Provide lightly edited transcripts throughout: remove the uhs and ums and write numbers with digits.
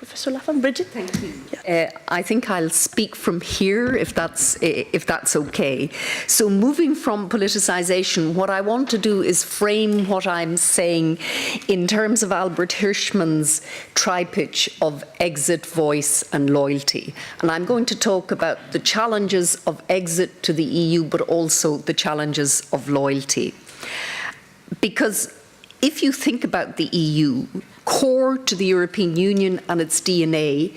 Professor Laffan. Brigid? Thank you. Yeah. I think I'll speak from here, if that's okay. So moving from politicisation, what I want to do is frame what I'm saying in terms of Albert Hirschman's tripitch of exit, voice and loyalty. And I'm going to talk about the challenges of exit to the EU, but also the challenges of loyalty. Because if you think about the EU, core to the European Union and its DNA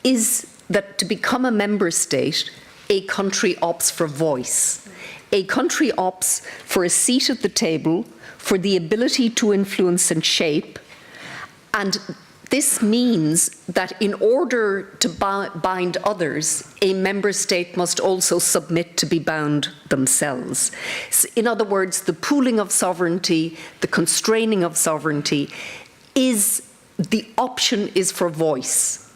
is that to become a member state, a country opts for voice. A country opts for a seat at the table, for the ability to influence and shape. And this means that in order to bind others, a member state must also submit to be bound themselves. In other words, the pooling of sovereignty, the constraining of sovereignty, the option is for voice.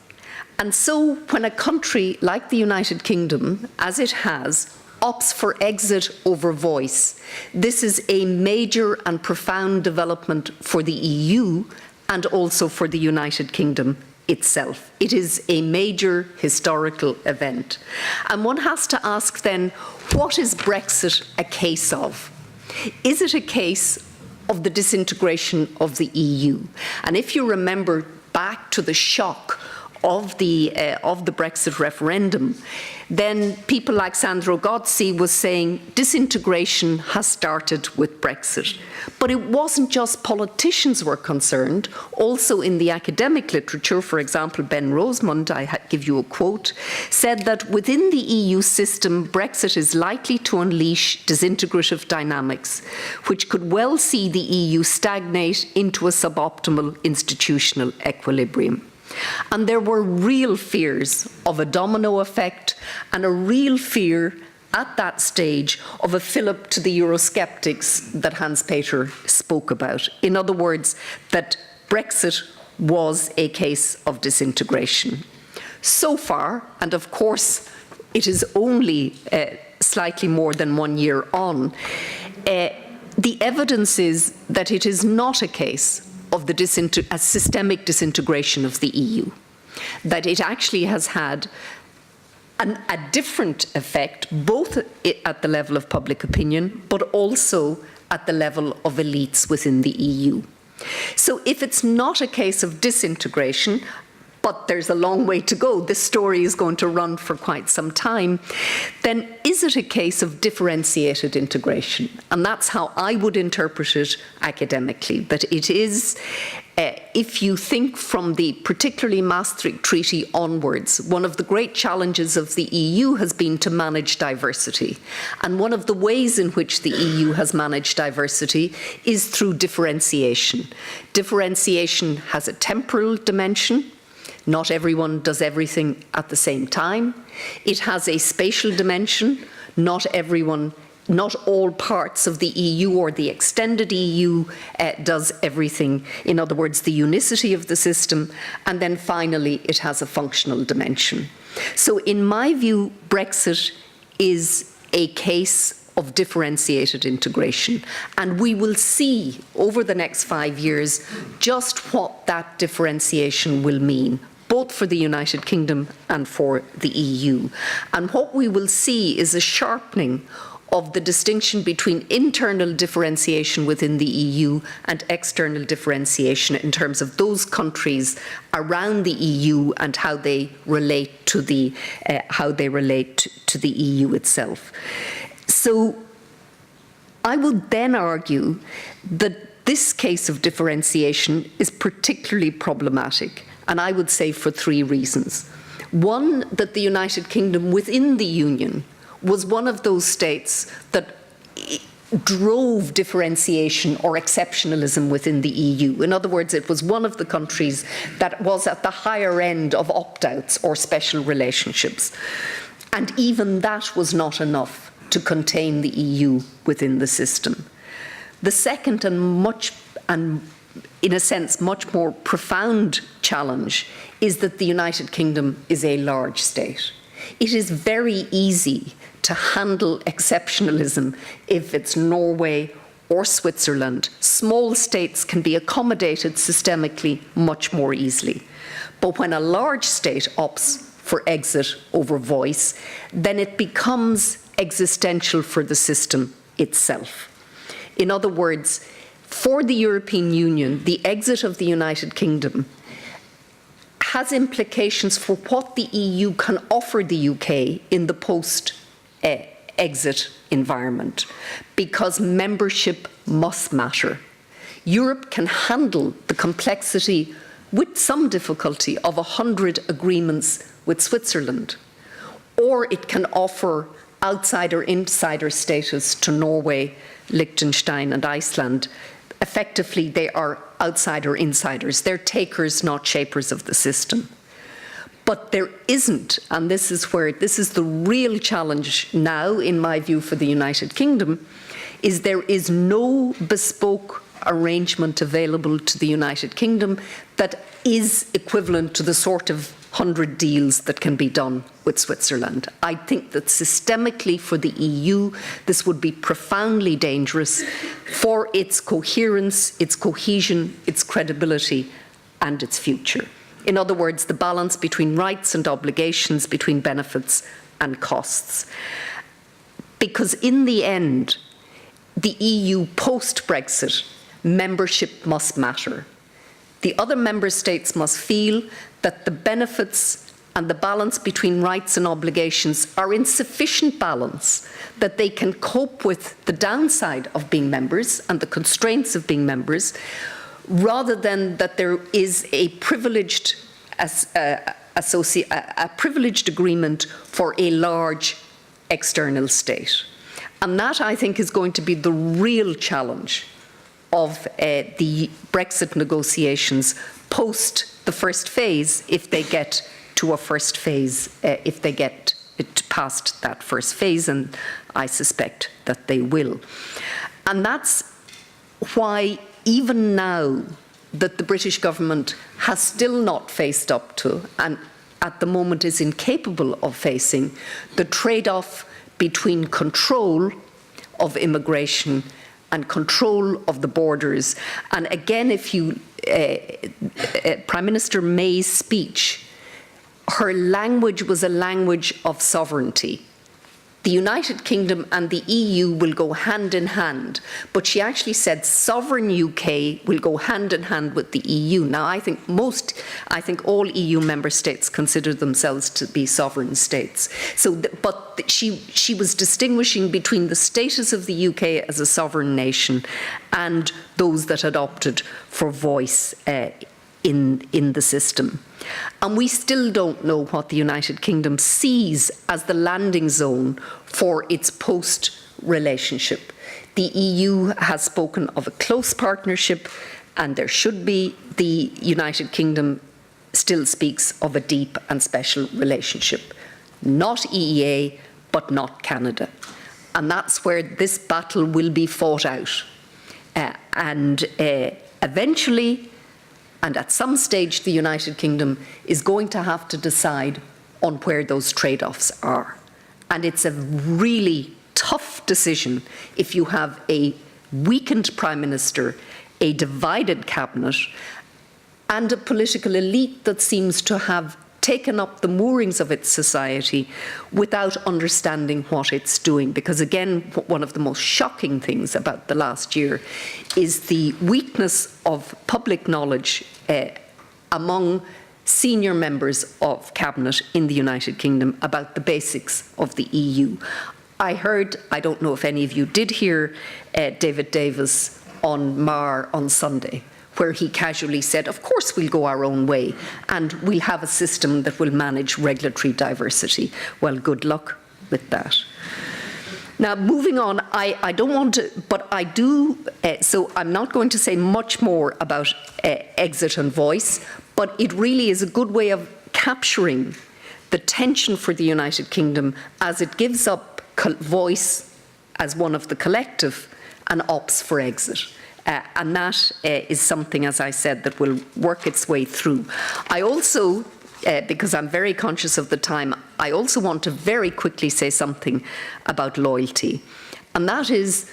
And so when a country like the United Kingdom, as it has, opts for exit over voice, this is a major and profound development for the EU and also for the United Kingdom itself. It is a major historical event. And one has to ask then, what is Brexit a case of? Is it a case of the disintegration of the EU? And if you remember back to the shock of the Brexit referendum, then people like Sandro Gozzi was saying disintegration has started with Brexit. But it wasn't just politicians were concerned. Also in the academic literature, for example, Ben Rosemond, I give you a quote, said that within the EU system, Brexit is likely to unleash disintegrative dynamics, which could well see the EU stagnate into a suboptimal institutional equilibrium. And there were real fears of a domino effect and a real fear at that stage of a fillip to the Eurosceptics that Hanspeter spoke about. In other words, that Brexit was a case of disintegration. So far, and of course it is only slightly more than 1 year on, the evidence is that it is not a case of a systemic disintegration of the EU, that it actually has had a different effect, both at the level of public opinion, but also at the level of elites within the EU. So if it's not a case of disintegration, but there's a long way to go, this story is going to run for quite some time, then is it a case of differentiated integration? And that's how I would interpret it academically, that it is, if you think from the particularly Maastricht Treaty onwards, one of the great challenges of the EU has been to manage diversity. And one of the ways in which the EU has managed diversity is through differentiation. Differentiation has a temporal dimension. Not everyone does everything at the same time. It has a spatial dimension. Not all parts of the EU or the extended EU does everything. In other words, the unicity of the system. And then finally, it has a functional dimension. So in my view, Brexit is a case of differentiated integration. And we will see over the next 5 years just what that differentiation will mean, both for the United Kingdom and for the EU. And what we will see is a sharpening of the distinction between internal differentiation within the EU and external differentiation in terms of those countries around the EU and how they relate to the EU itself. So I would then argue that this case of differentiation is particularly problematic, and I would say for 3 reasons. One, that the United Kingdom within the Union was one of those states that drove differentiation or exceptionalism within the EU. In other words, it was one of the countries that was at the higher end of opt-outs or special relationships. And even that was not enough to contain the EU within the system. The second and in a sense much more profound challenge is that the United Kingdom is a large state. It is very easy to handle exceptionalism if it's Norway or Switzerland. Small states can be accommodated systemically much more easily. But when a large state opts for exit over voice, then it becomes existential for the system itself. In other words, for the European Union, the exit of the United Kingdom has implications for what the EU can offer the UK in the post-exit environment, because membership must matter. Europe can handle the complexity with some difficulty of 100 agreements with Switzerland, or it can offer outsider-insider status to Norway, Liechtenstein and Iceland. Effectively, they are outsider-insiders. They're takers, not shapers of the system. But there isn't, and this is the real challenge now, in my view, for the United Kingdom, is there is no bespoke arrangement available to the United Kingdom that is equivalent to the sort of 100 deals that can be done with Switzerland. I think that systemically for the EU, this would be profoundly dangerous for its coherence, its cohesion, its credibility, and its future. In other words, the balance between rights and obligations, between benefits and costs. Because in the end, the EU post-Brexit, membership must matter. The other member states must feel that the benefits and the balance between rights and obligations are in sufficient balance that they can cope with the downside of being members and the constraints of being members, rather than that there is a privileged agreement for a large external state. And that, I think, is going to be the real challenge of the Brexit negotiations post the first phase, if they get to a first phase, if they get it past that first phase, and I suspect that they will. And that's why even now that the British government has still not faced up to, and at the moment is incapable of facing, the trade-off between control of immigration and control of the borders. And again, if you, Prime Minister May's speech, her language was a language of sovereignty. The United Kingdom and the EU will go hand in hand, but she actually said sovereign UK will go hand in hand with the EU. Now, I think all EU member states consider themselves to be sovereign states. But she was distinguishing between the status of the UK as a sovereign nation and those that had opted for voice in the system. And we still don't know what the United Kingdom sees as the landing zone for its post-relationship. The EU has spoken of a close partnership, and there should be. The United Kingdom still speaks of a deep and special relationship. Not EEA, but not Canada. And that's where this battle will be fought out. Eventually, and at some stage, the United Kingdom is going to have to decide on where those trade-offs are. And it's a really tough decision if you have a weakened Prime Minister, a divided cabinet, and a political elite that seems to have taken up the moorings of its society without understanding what it's doing. Because again, one of the most shocking things about the last year is the weakness of public knowledge among senior members of cabinet in the United Kingdom about the basics of the EU. I heard, I don't know if any of you did hear, David Davis on Mar on Sunday, where he casually said, of course we'll go our own way and we'll have a system that will manage regulatory diversity. Well, good luck with that. Now, moving on, I don't want to, but I do, so I'm not going to say much more about exit and voice, but it really is a good way of capturing the tension for the United Kingdom as it gives up voice as one of the collective and opts for exit. And that is something, as I said, that will work its way through. I also, because I'm very conscious of the time, I also want to very quickly say something about loyalty. And that is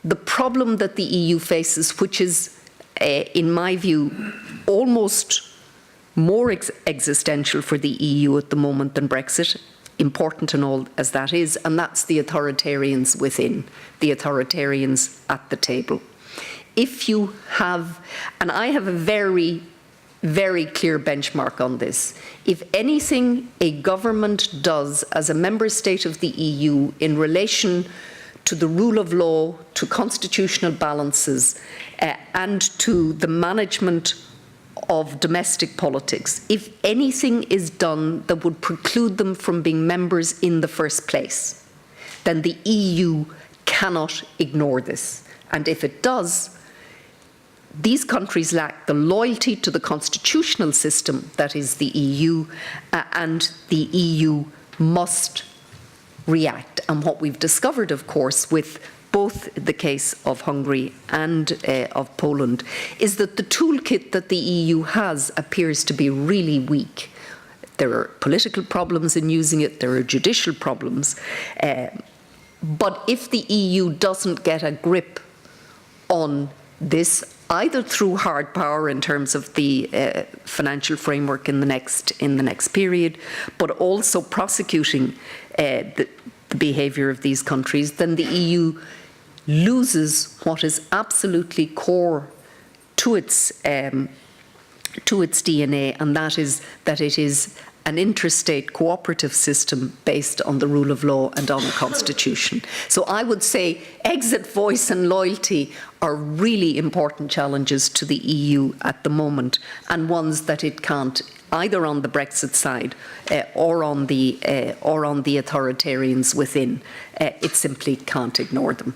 the problem that the EU faces, which is, in my view, almost more existential for the EU at the moment than Brexit, important and all as that is, and that's the authoritarians within, the authoritarians at the table. If you have, and I have a very, very clear benchmark on this, if anything a government does as a member state of the EU in relation to the rule of law, to constitutional balances, and to the management of domestic politics, if anything is done that would preclude them from being members in the first place, then the EU cannot ignore this. And if it does, these countries lack the loyalty to the constitutional system that is the EU, and the EU must react. And what we've discovered, of course, with both the case of Hungary and of Poland, is that the toolkit that the EU has appears to be really weak. There are political problems in using it, there are judicial problems, but if the EU doesn't get a grip on this, either through hard power in terms of the financial framework in the next period, but also prosecuting the behaviour of these countries, then the EU loses what is absolutely core to its DNA, and that is that it is an interstate cooperative system based on the rule of law and on the constitution. So I would say exit, voice and loyalty are really important challenges to the EU at the moment, and ones that it can't, either on the Brexit side or on the authoritarians within, it simply can't ignore them.